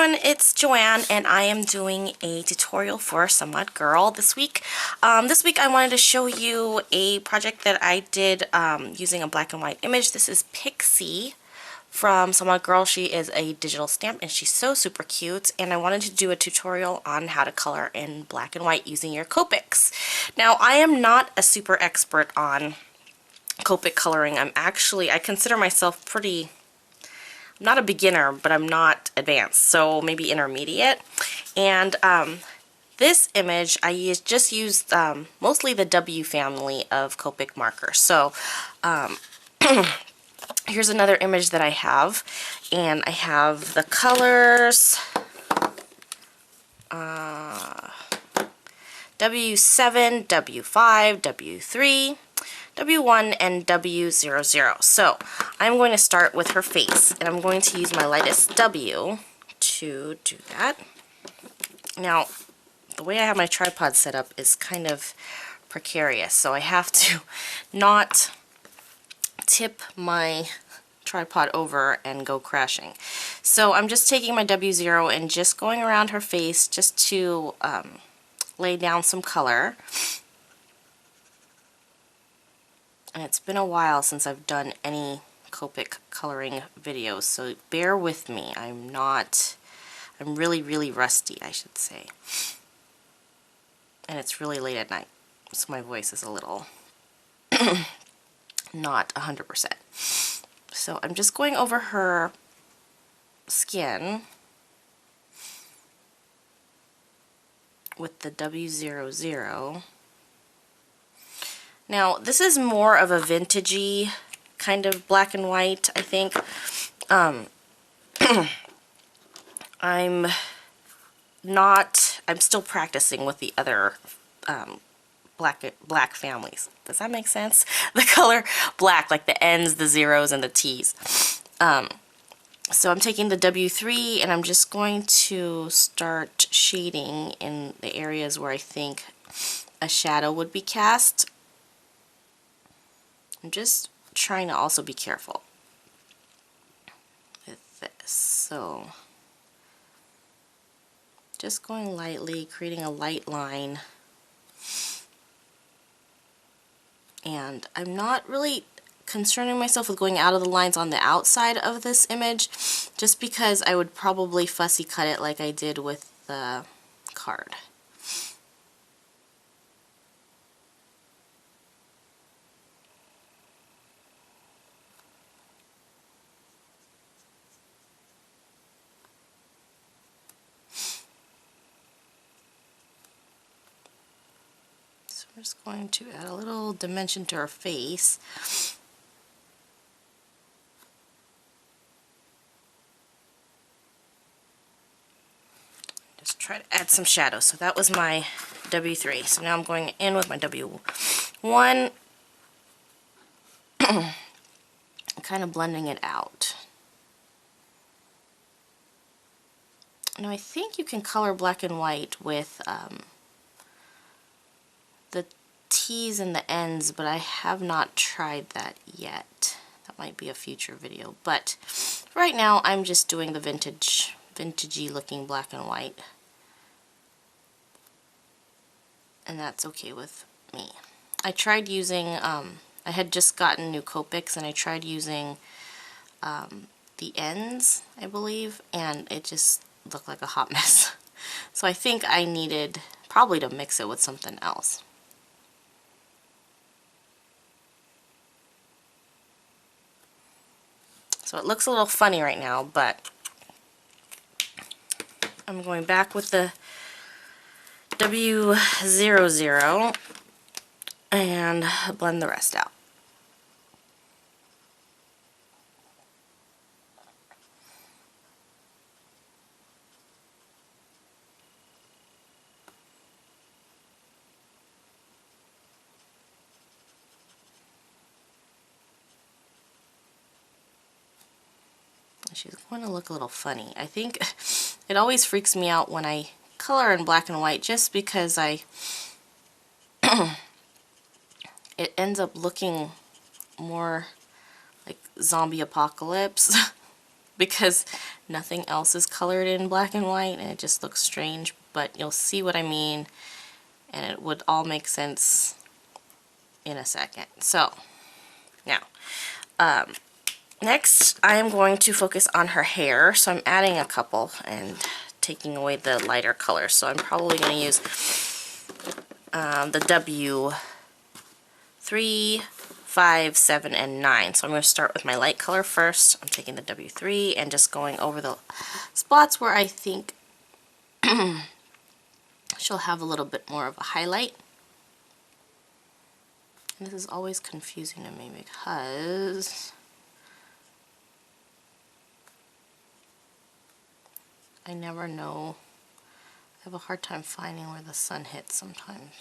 everyone, it's Joanne and I am doing a tutorial for Somewhat Girl this week. This week I wanted to show you a project that I did using a black and white image. This is Pixie from Somewhat Girl. She is a digital stamp and she's so super cute, and I wanted to do a tutorial on how to color in black and white using your Copics. Now, I am not a super expert on Copic coloring. I consider myself pretty... I'm not a beginner, but I'm not advanced, so maybe intermediate. And this image, I just used mostly the W family of Copic markers. So here's another image that I have, and I have the colors W7, W5, W3, W1, and W00. So I'm going to start with her face, and I'm going to use my lightest W to do that. Now, the way I have my tripod set up is kind of precarious, so I have to not tip my tripod over and go crashing. So I'm just taking my W0 and just going around her face just to lay down some color. And it's been a while since I've done any Copic coloring videos, so bear with me. I'm really rusty, I should say. And it's really late at night, so my voice is a little not 100%. So I'm just going over her skin with the W00. Now, this is more of a vintagey kind of black and white, I think. I'm still practicing with the other black families. Does that make sense? The color black, like the N's, the zeros, and the T's. So I'm taking the W3 and I'm just going to start shading in the areas where I think a shadow would be cast. I'm just trying to also be careful with this. So just going lightly, creating a light line. And I'm not really concerning myself with going out of the lines on the outside of this image, just because I would probably fussy cut it like I did with the card. I'm just going to add a little dimension to her face. Just try to add some shadow. So that was my W3. So now I'm going in with my W1. Kind of blending it out. Now I think you can color black and white with the T's and the N's, but I have not tried that yet. That might be a future video, but right now I'm just doing the vintagey looking black and white, and that's okay with me. I tried using I had just gotten new Copics, and I tried using the N's, I believe, and it just looked like a hot mess. So I think I needed probably to mix it with something else. So it looks a little funny right now, but I'm going back with the W00 and blend the rest out. She's going to look a little funny. I think it always freaks me out when I color in black and white, just because it ends up looking more like zombie apocalypse. because nothing else is colored in black and white and it just looks strange, but you'll see what I mean and it would all make sense in a second. So now next I am going to focus on her hair, so I'm adding a couple and taking away the lighter colors. So I'm probably going to use the W3, 5, 7, and 9. So I'm going to start with my light color first. I'm taking the W3 and just going over the spots where I think she'll have a little bit more of a highlight. And this is always confusing to me because I never know. I have a hard time finding where the sun hits sometimes.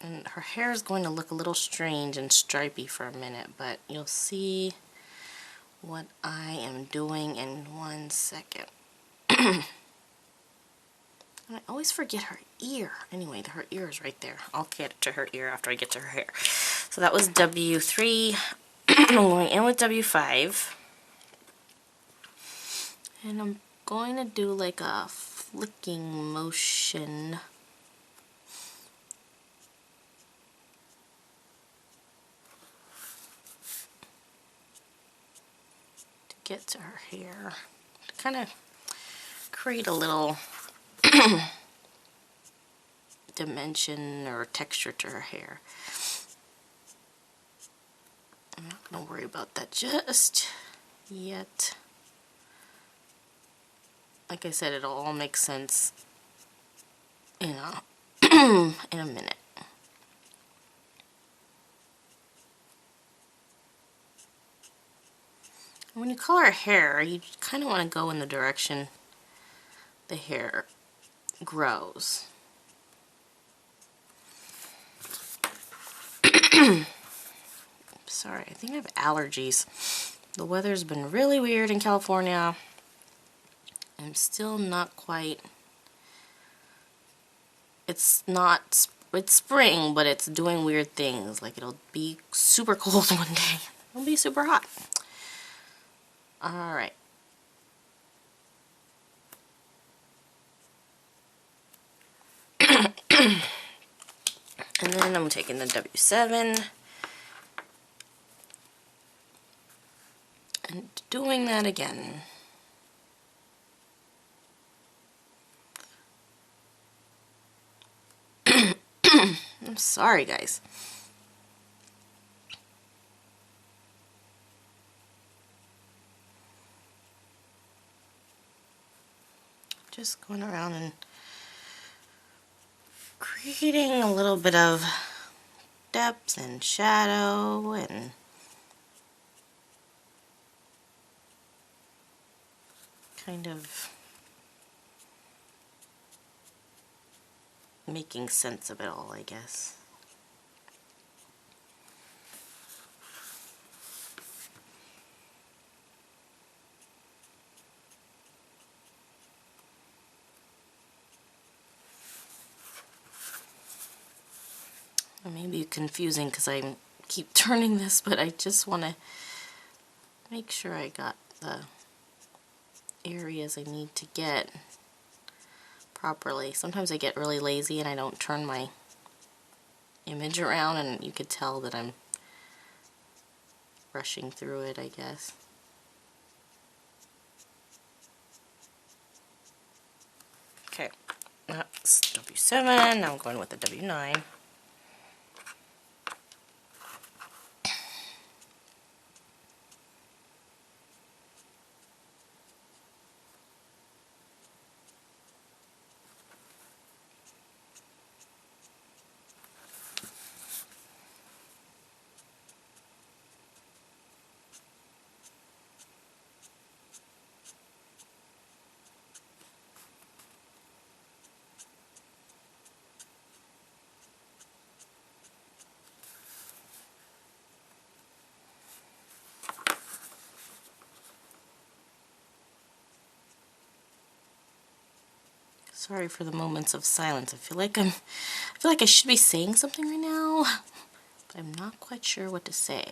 And her hair is going to look a little strange and stripy for a minute, but you'll see what I am doing in 1 second. And I always forget her ear. Anyway, her ear is right there. I'll get to her ear after I get to her hair. So that was W3. I'm going in with W5. And I'm going to do like a flicking motion. To get to her hair. To kind of create a little dimension or texture to her hair. I'm not going to worry about that just yet. Like I said, it'll all make sense in a, in a minute. When you color her hair, you kind of want to go in the direction the hair grows. Sorry, I think I have allergies. The weather's been really weird in California. I'm still not quite, it's spring, but it's doing weird things. Like it'll be super cold one day. It'll be super hot. Alright. And then I'm taking the W7 and doing that again. I'm sorry, guys. Just going around and creating a little bit of depth and shadow and kind of making sense of it all, I guess. It may be confusing because I keep turning this, but I just want to make sure I got the areas I need to get properly. Sometimes I get really lazy and I don't turn my image around, and you could tell that I'm rushing through it, I guess. Okay, that's W7. Now I'm going with the W9. Sorry for the moments of silence. I feel like I should be saying something right now, but I'm not quite sure what to say.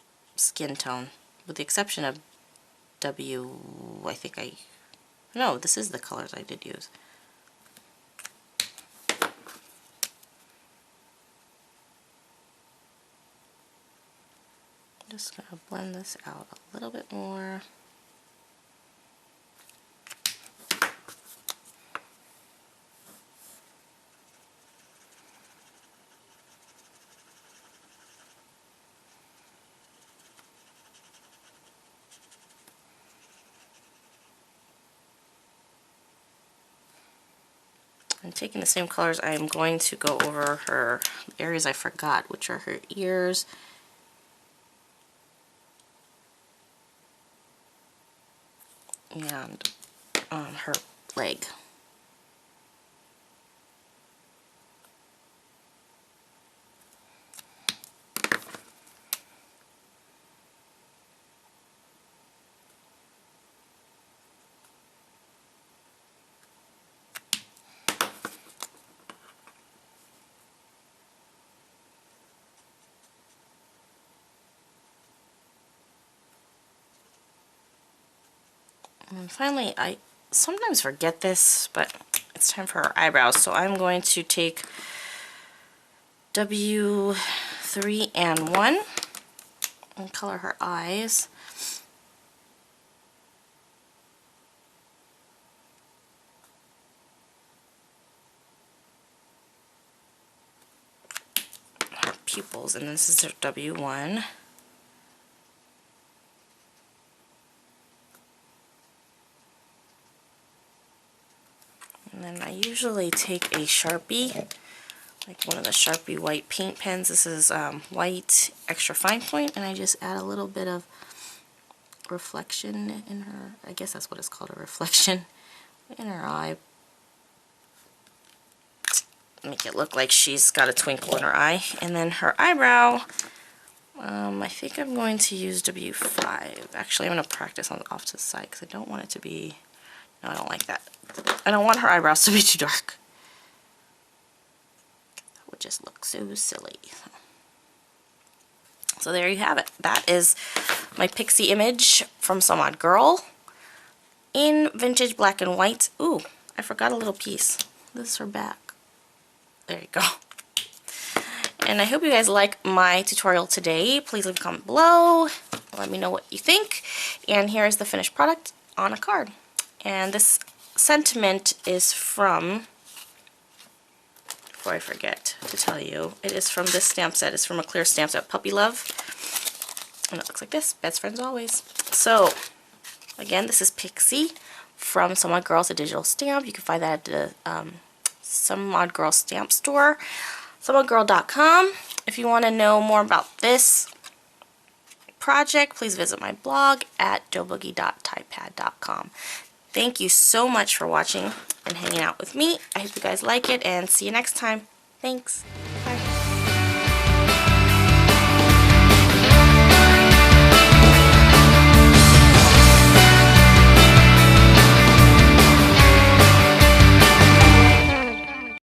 skin tone, with the exception of no, this is the colors I did use. Just going to blend this out a little bit more. And taking the same colors, I am going to go over her areas I forgot, which are her ears and her leg. And finally, I sometimes forget this, but it's time for her eyebrows. So I'm going to take W3 and 1 and color her eyes. Her pupils, and this is her W1. And then I usually take a Sharpie, like one of the Sharpie white paint pens. This is white extra fine point, and I just add a little bit of reflection in her, I guess that's what it's called, a reflection in her eye. Make it look like she's got a twinkle in her eye. And then her eyebrow, I think I'm going to use W5. Actually, I'm going to practice on off to the side because I don't want it to be, no, I don't like that. I don't want her eyebrows to be too dark. That would just look so silly. So there you have it. That is my Pixie image from Some Odd Girl in vintage black and white. Ooh, I forgot a little piece. This is her back. There you go. And I hope you guys like my tutorial today. Please leave a comment below. Let me know what you think. And here is the finished product on a card. And this sentiment is from, before I forget to tell you, it is from this stamp set. It's from a clear stamp set, Puppy Love. And it looks like this. Best friends always. So, again, this is Pixie from Some Odd Girl. It's a digital stamp. You can find that at the Some Odd Girl stamp store. SomeOddGirl.com. If you want to know more about this project, please visit my blog at joeboogie.typepad.com. Thank you so much for watching and hanging out with me. I hope you guys like it, and see you next time. Thanks. Bye.